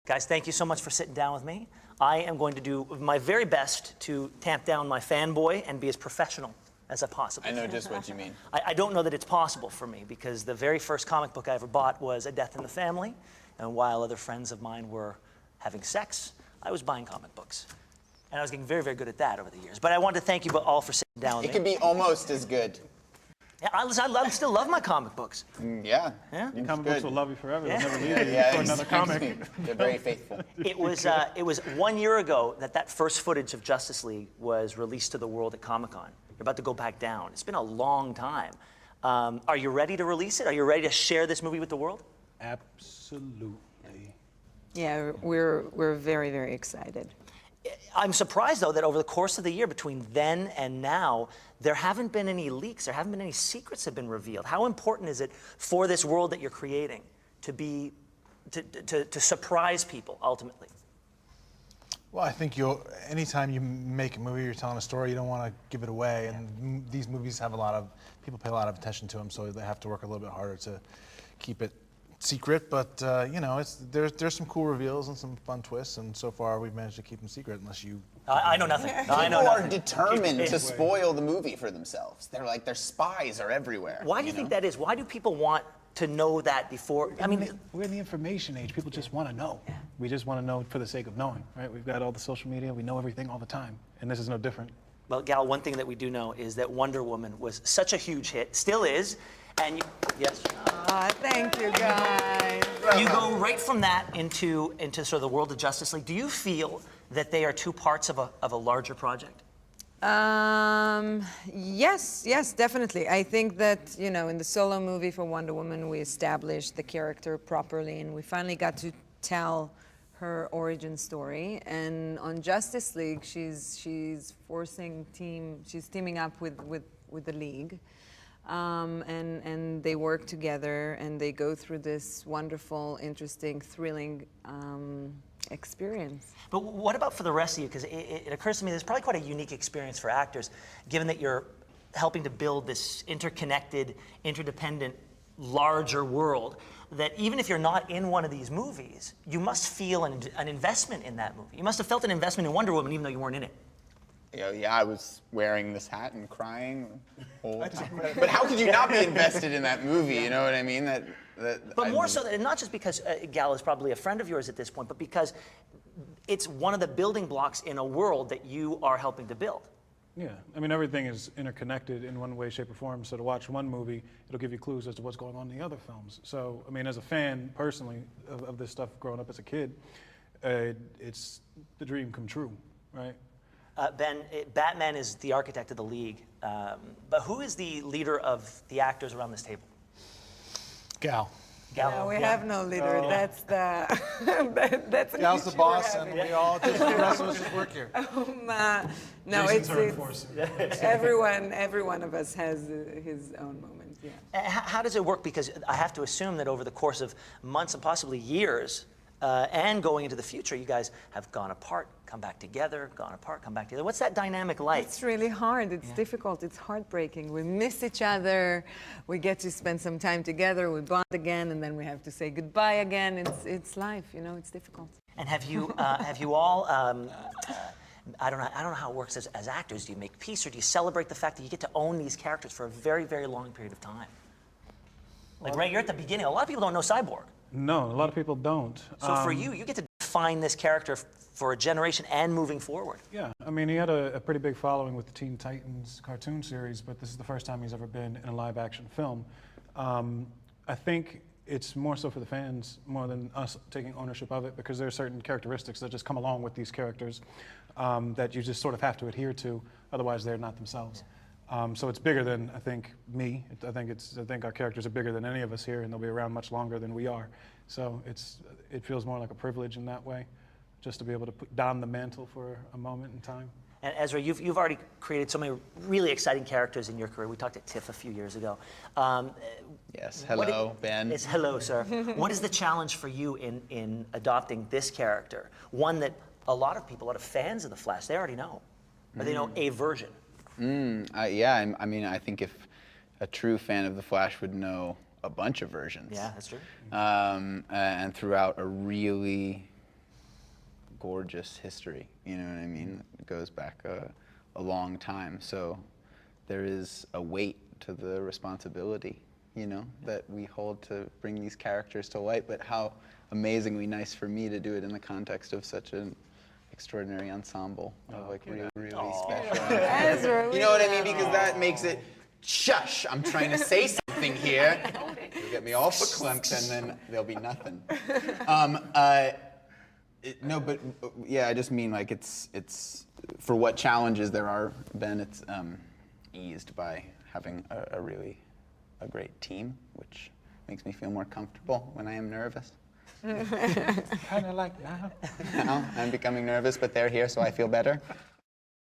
Guys, thank you so much for sitting down with me. I am going to do my very best to tamp down my fanboy and be as professional as I possibly can. I know just what you mean. I don't know that it's possible for me because the very first comic book I ever bought was A Death in the Family, and while other friends of mine were having sex, I was buying comic books. And I was getting very, very good at that over the years. But I wanted to thank you all for sitting down with me. It could be almost as good. Yeah, I still love my comic books. Yeah. Your comic books will love you forever. Yeah. They'll never leave you for another comic. They're very faithful. It was 1 year ago that first footage of Justice League was released to the world at Comic-Con. You're about to go back down. It's been a long time. Are you ready to release it? Are you ready to share this movie with the world? Absolutely. Yeah, we're very, very excited. I'm surprised, though, that over the course of the year, between then and now, there haven't been any leaks, there haven't been any secrets have been revealed. How important is it for this world that you're creating to surprise people, ultimately? Well, I think anytime you make a movie, you're telling a story, you don't want to give it away. And these movies have people pay a lot of attention to them, so they have to work a little bit harder to keep it secret. But you know, there's some cool reveals and some fun twists, and so far we've managed to keep them secret unless you. I know nothing. People are determined to spoil the movie for themselves. They're like, their spies are everywhere. Why do you think that is? Why do people want to know that before? I mean, we're in the information age. People just want to know. We just want to know for the sake of knowing, right? We've got all the social media. We know everything all the time, and this is no different. Well, Gal, one thing that we do know is that Wonder Woman was such a huge hit, still is, and yes. Thank you, guys. You go right from that into sort of the world of Justice League. Do you feel that they are two parts of a larger project? Yes, definitely. I think that, you know, in the solo movie for Wonder Woman, we established the character properly, and we finally got to tell her origin story. And on Justice League, she's teaming up with the League. And they work together, and they go through this wonderful, interesting, thrilling experience. But what about for the rest of you? Because it occurs to me there's probably quite a unique experience for actors, given that you're helping to build this interconnected, interdependent, larger world, that even if you're not in one of these movies, you must feel an investment in that movie. You must have felt an investment in Wonder Woman even though you weren't in it. Yeah, I was wearing this hat and crying the whole time. But how could you not be invested in that movie? You know what I mean? But more so, and not just because Gal is probably a friend of yours at this point, but because it's one of the building blocks in a world that you are helping to build. Yeah, I mean, everything is interconnected in one way, shape, or form. So to watch one movie, it'll give you clues as to what's going on in the other films. So, I mean, as a fan, personally, of this stuff growing up as a kid, it's the dream come true, right? Ben, Batman is the architect of the League, but who is the leader of the actors around this table? Gal. Gal. No, we have no leader. That's that's an Gal's the issue boss, we're and having. we all just the rest of us just work here. No, Jason's our it's enforcer. every one of us has his own moment. Yeah. How does it work? Because I have to assume that over the course of months and possibly years, and going into the future, you guys have gone apart, come back together, gone apart, come back together. What's that dynamic like? It's really hard. It's difficult. It's heartbreaking. We miss each other. We get to spend some time together. We bond again, and then we have to say goodbye again. It's life, you know. It's difficult. And have you all? I don't know how it works as actors. Do you make peace, or do you celebrate the fact that you get to own these characters for a very, very long period of time? Like right here at the beginning, a lot of people don't know Cyborg. No, a lot of people don't. So for you get to define this character for a generation and moving forward. Yeah, I mean, he had a pretty big following with the Teen Titans cartoon series, but this is the first time he's ever been in a live-action film. I think it's more so for the fans, more than us taking ownership of it, because there are certain characteristics that just come along with these characters that you just sort of have to adhere to, otherwise they're not themselves. So it's bigger than, I think, me. I think our characters are bigger than any of us here, and they'll be around much longer than we are. So it feels more like a privilege in that way, just to be able to put down the mantle for a moment in time. And Ezra, you've already created so many really exciting characters in your career. We talked at TIFF a few years ago. Yes, hello, Ben. It's hello, sir. What is the challenge for you in adopting this character? One that a lot of fans of The Flash, they already know. Or they know a version. Yeah, I mean, I think if a true fan of The Flash would know a bunch of versions. Yeah, that's true. And throughout a really gorgeous history. You know what I mean? It goes back a long time. So there is a weight to the responsibility, you know, that we hold to bring these characters to light. But how amazingly nice for me to do it in the context of such an extraordinary ensemble of like really special. Ezra, You know what I mean? Because that makes it, shush, I'm trying to say something here. You'll get me all verklempt and then there'll be nothing. No, but yeah, I just mean like it's for what challenges there are, Ben, it's eased by having a great team, which makes me feel more comfortable when I am nervous. Kind of like now. Now I'm becoming nervous, but they're here, so I feel better.